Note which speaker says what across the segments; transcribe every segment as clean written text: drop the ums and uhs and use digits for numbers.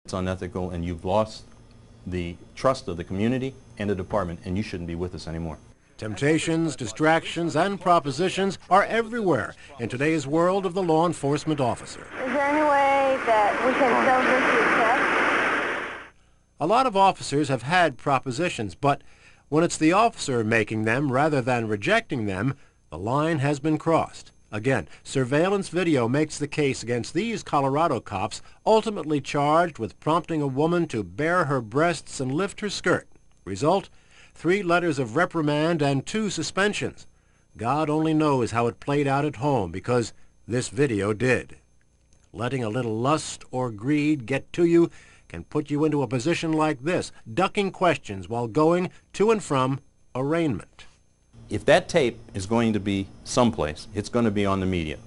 Speaker 1: It's unethical, and you've lost the trust of the community and the department, and you shouldn't be with us anymore.
Speaker 2: Temptations, distractions, and propositions are everywhere in today's world of the law enforcement officer.
Speaker 3: Is there any way that we can sell this to a test?
Speaker 2: A lot of officers have had propositions, but when it's the officer making them rather than rejecting them, the line has been crossed. Again, surveillance video makes the case against these Colorado cops, ultimately charged with prompting a woman to bare her breasts and lift her skirt. Result? 3 letters of reprimand and 2 suspensions. God only knows how it played out at home, because this video did. Letting a little lust or greed get to you can put you into a position like this, ducking questions while going to and from arraignment.
Speaker 1: If that tape is going to be someplace, it's going to be on the media.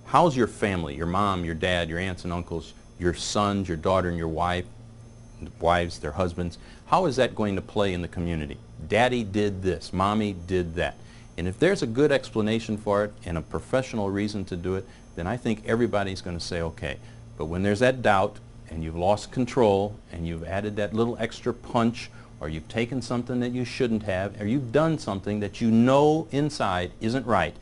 Speaker 1: How's your family, your mom, your dad, your aunts and uncles, your sons, your daughter, and your wives, their husbands? How is that going to play in the community? Daddy did this, mommy did that. And if there's a good explanation for it and a professional reason to do it, then I think everybody's going to say okay. But when there's that doubt and you've lost control and you've added that little extra punch, or you've taken something that you shouldn't have, or you've done something that you know inside isn't right,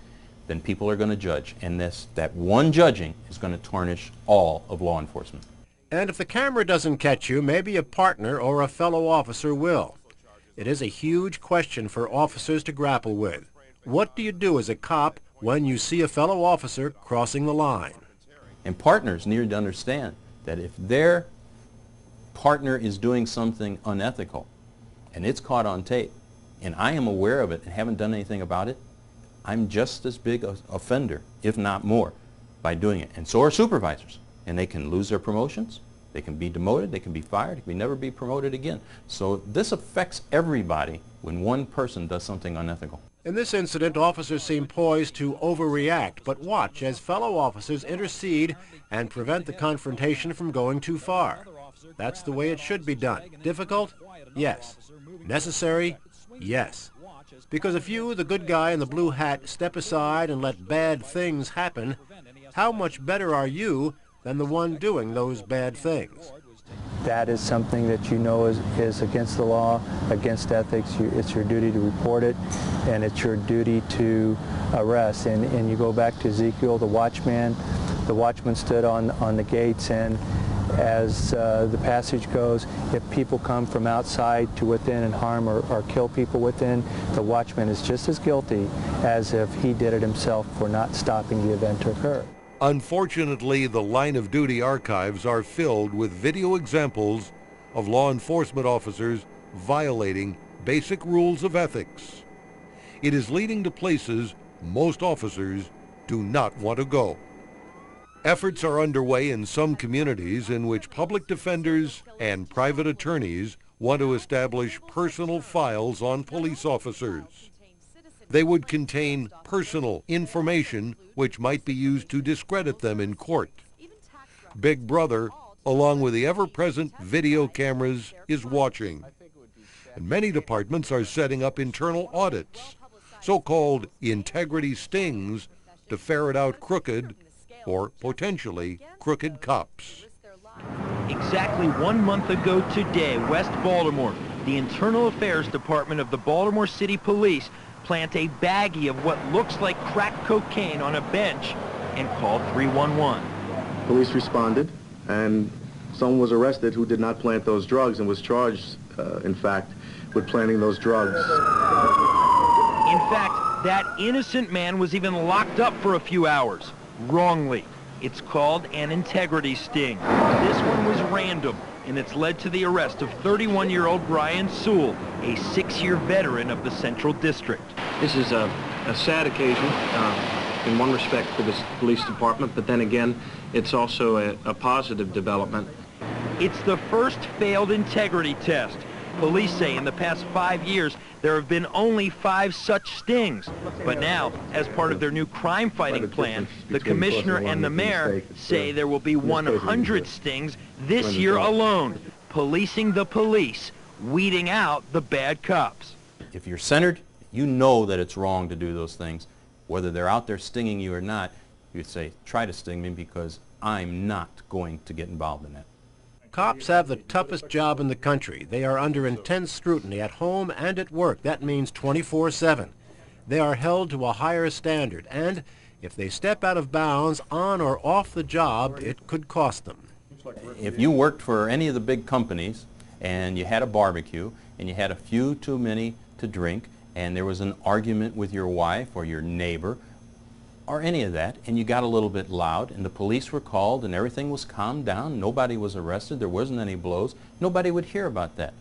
Speaker 1: then people are going to judge. And that one judging is going to tarnish all of law enforcement.
Speaker 2: And if the camera doesn't catch you, maybe a partner or a fellow officer will. It is a huge question for officers to grapple with. What do you do as a cop when you see a fellow officer crossing the line?
Speaker 1: And partners need to understand that if their partner is doing something unethical, and it's caught on tape, and I am aware of it and haven't done anything about it, I'm just as big an offender, if not more, by doing it. And so are supervisors. And they can lose their promotions, they can be demoted, they can be fired, they can never be promoted again. So this affects everybody when one person does something unethical.
Speaker 2: In this incident, officers seem poised to overreact, but watch as fellow officers intercede and prevent the confrontation from going too far. That's the way it should be done. Difficult? Yes. Necessary? Yes. Because if you, the good guy in the blue hat, step aside and let bad things happen, how much better are you than the one doing those bad things?
Speaker 4: That is something that you know is against the law, against ethics. It's your duty to report it, and it's your duty to arrest. And you go back to Ezekiel, the watchman stood on the gates, and as the passage goes, if people come from outside to within and harm or kill people within, the watchman is just as guilty as if he did it himself for not stopping the event to occur.
Speaker 5: Unfortunately, the line of duty archives are filled with video examples of law enforcement officers violating basic rules of ethics. It is leading to places most officers do not want to go. Efforts are underway in some communities in which public defenders and private attorneys want to establish personal files on police officers. They would contain personal information which might be used to discredit them in court. Big Brother, along with the ever-present video cameras, is watching. And many departments are setting up internal audits, so-called integrity stings, to ferret out crooked or potentially crooked cops.
Speaker 6: Exactly 1 month ago today, West Baltimore, the Internal Affairs Department of the Baltimore City Police plant a baggie of what looks like crack cocaine on a bench and call 311.
Speaker 7: Police responded, and someone was arrested who did not plant those drugs and was charged, in fact, with planting those drugs.
Speaker 6: In fact, that innocent man was even locked up for a few hours. Wrongly. It's called an integrity sting. This one was random, and it's led to the arrest of 31-year-old Brian Sewell, a 6-year veteran of the Central District.
Speaker 8: This is a sad occasion in one respect for this police department, but then again, it's also a positive development.
Speaker 6: It's the first failed integrity test. Police say in the past 5 years, there have been only 5 such stings. But now, as part of their new crime-fighting plan, the commissioner and the mayor say there will be 100 stings this year alone, policing the police, weeding out the bad cops.
Speaker 1: If you're centered, you know that it's wrong to do those things. Whether they're out there stinging you or not, you'd say, try to sting me because I'm not going to get involved in that.
Speaker 2: Cops have the toughest job in the country. They are under intense scrutiny at home and at work. That means 24/7. They are held to a higher standard, and if they step out of bounds on or off the job, it could cost them.
Speaker 1: If you worked for any of the big companies and you had a barbecue and you had a few too many to drink and there was an argument with your wife or your neighbor or any of that, and you got a little bit loud and the police were called and everything was calmed down, nobody was arrested, there wasn't any blows, nobody would hear about that.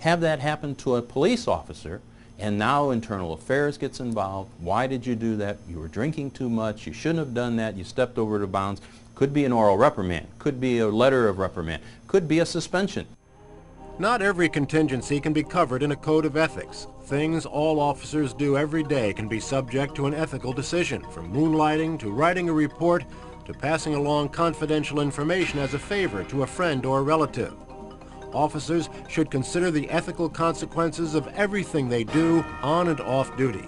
Speaker 1: Have that happen to a police officer, and now internal affairs gets involved. Why did you do that? You were drinking too much, you shouldn't have done that, you stepped over the bounds. Could be an oral reprimand, could be a letter of reprimand, could be a suspension.
Speaker 2: Not every contingency can be covered in a code of ethics. Things all officers do every day can be subject to an ethical decision, from moonlighting to writing a report to passing along confidential information as a favor to a friend or relative. Officers should consider the ethical consequences of everything they do on and off duty.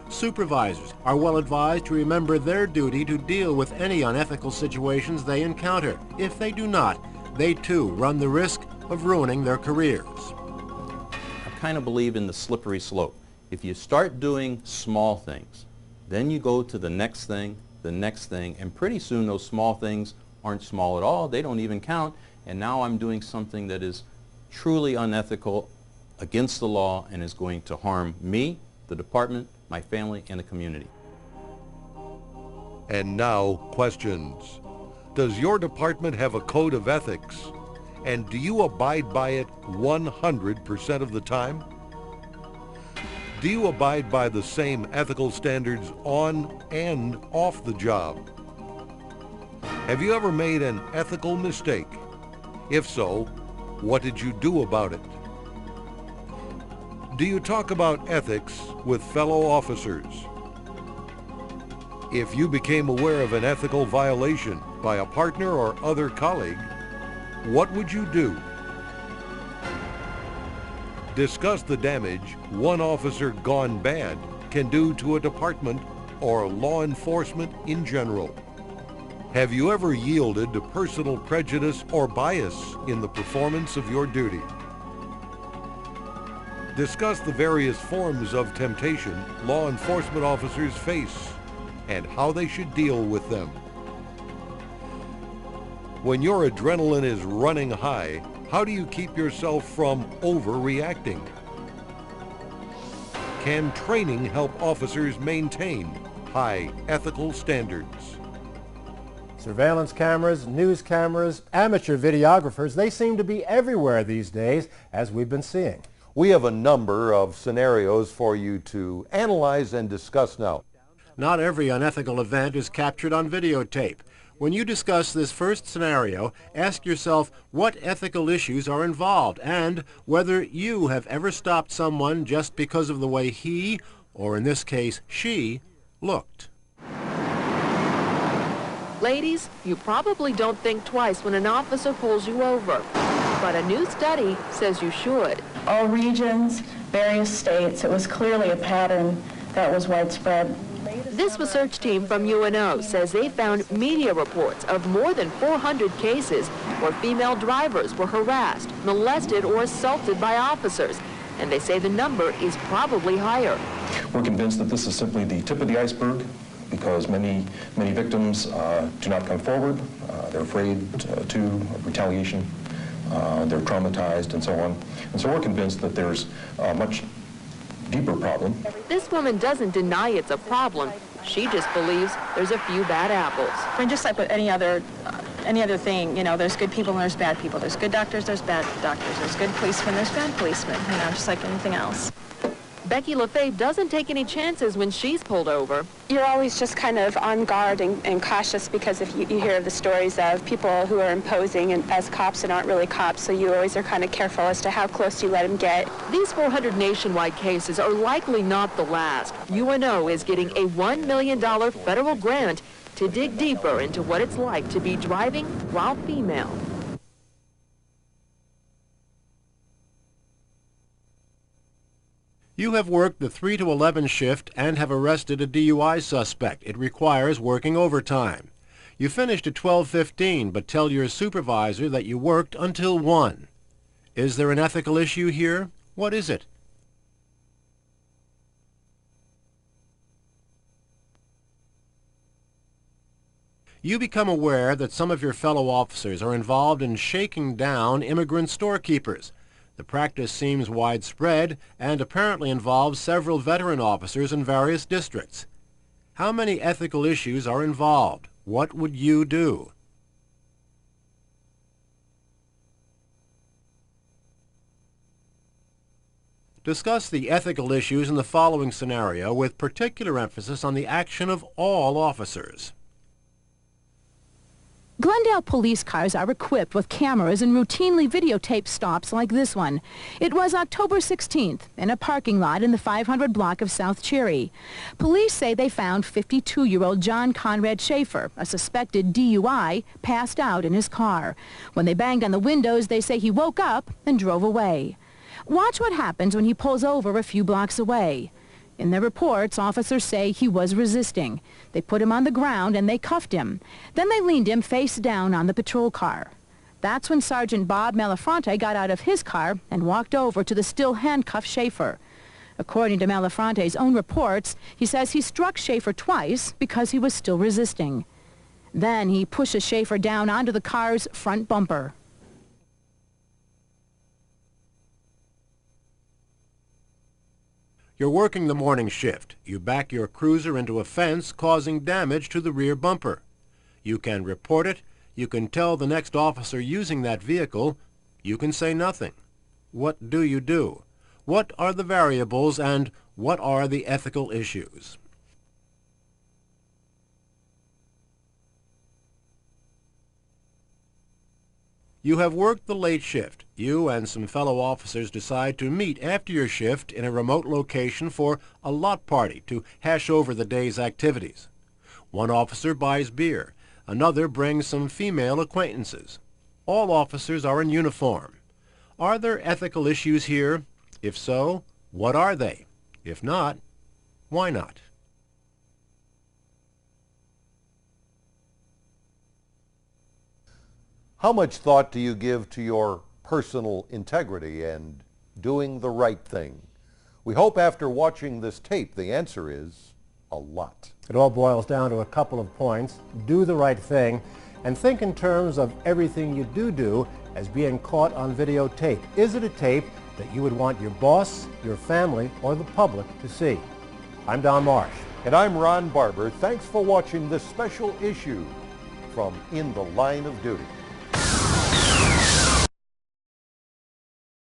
Speaker 2: Supervisors are well advised to remember their duty to deal with any unethical situations they encounter. If they do not, they too run the risk of ruining their careers.
Speaker 1: I kind of believe in the slippery slope. If you start doing small things, then you go to the next thing, and pretty soon those small things aren't small at all, they don't even count, and now I'm doing something that is truly unethical, against the law, and is going to harm me, the department, my family, and the community.
Speaker 5: And now, questions. Does your department have a code of ethics? And do you abide by it 100% of the time? Do you abide by the same ethical standards on and off the job? Have you ever made an ethical mistake? If so, what did you do about it? Do you talk about ethics with fellow officers? If you became aware of an ethical violation by a partner or other colleague, what would you do? Discuss the damage one officer gone bad can do to a department or law enforcement in general. Have you ever yielded to personal prejudice or bias in the performance of your duty? Discuss the various forms of temptation law enforcement officers face and how they should deal with them. When your adrenaline is running high, how do you keep yourself from overreacting? Can training help officers maintain high ethical standards?
Speaker 2: Surveillance cameras, news cameras, amateur videographers, they seem to be everywhere these days, as we've been seeing.
Speaker 5: We have a number of scenarios for you to analyze and discuss now.
Speaker 2: Not every unethical event is captured on videotape. When you discuss this first scenario, ask yourself what ethical issues are involved and whether you have ever stopped someone just because of the way he, or in this case, she, looked.
Speaker 9: Ladies, you probably don't think twice when an officer pulls you over, but a new study says you should.
Speaker 3: All regions, various states, it was clearly a pattern that was widespread.
Speaker 9: This research team from UNO says they found media reports of more than 400 cases where female drivers were harassed, molested, or assaulted by officers, and they say the number is probably higher.
Speaker 10: We're convinced that this is simply the tip of the iceberg because many victims do not come forward. They're afraid of retaliation. They're traumatized and so on. And so we're convinced that there's a much deeper problem.
Speaker 9: This woman doesn't deny it's a problem. She just believes there's a few bad apples.
Speaker 11: I mean, just like with any other thing, you know, there's good people and there's bad people. There's good doctors, there's bad doctors. There's good policemen, there's bad policemen, you know, just like anything else.
Speaker 9: Becky LaFave doesn't take any chances when she's pulled over.
Speaker 12: You're always just kind of on guard and cautious because if you hear of the stories of people who are imposing as cops and aren't really cops, so you always are kind of careful as to how close you let them get.
Speaker 9: These 400 nationwide cases are likely not the last. UNO is getting a $1 million federal grant to dig deeper into what it's like to be driving while female.
Speaker 2: You have worked the 3 to 11 shift and have arrested a DUI suspect. It requires working overtime. You finished at 12:15, but tell your supervisor that you worked until 1. Is there an ethical issue here? What is it? You become aware that some of your fellow officers are involved in shaking down immigrant storekeepers. The practice seems widespread and apparently involves several veteran officers in various districts. How many ethical issues are involved? What would you do? Discuss the ethical issues in the following scenario with particular emphasis on the action of all officers.
Speaker 13: Glendale police cars are equipped with cameras and routinely videotape stops like this one. It was October 16th in a parking lot in the 500 block of South Cherry. Police say they found 52-year-old John Conrad Schaefer, a suspected DUI, passed out in his car. When they banged on the windows, they say he woke up and drove away. Watch what happens when he pulls over a few blocks away. In their reports, officers say he was resisting. They put him on the ground and they cuffed him. Then they leaned him face down on the patrol car. That's when Sergeant Bob Malafronte got out of his car and walked over to the still handcuffed Schaefer. According to Malafronte's own reports, he says he struck Schaefer twice because he was still resisting. Then he pushes Schaefer down onto the car's front bumper.
Speaker 2: You're working the morning shift. You back your cruiser into a fence, causing damage to the rear bumper. You can report it. You can tell the next officer using that vehicle. You can say nothing. What do you do? What are the variables and what are the ethical issues? You have worked the late shift. You and some fellow officers decide to meet after your shift in a remote location for a lot party to hash over the day's activities. One officer buys beer. Another brings some female acquaintances. All officers are in uniform. Are there ethical issues here? If so, what are they? If not, why not?
Speaker 5: How much thought do you give to your personal integrity and doing the right thing? We hope after watching this tape the answer is a lot.
Speaker 2: It all boils down to a couple of points. Do the right thing and think in terms of everything you do as being caught on videotape. Is it a tape that you would want your boss, your family, or the public to see? I'm Don Marsh.
Speaker 5: And I'm Ron Barber. Thanks for watching this special issue from In the Line of Duty.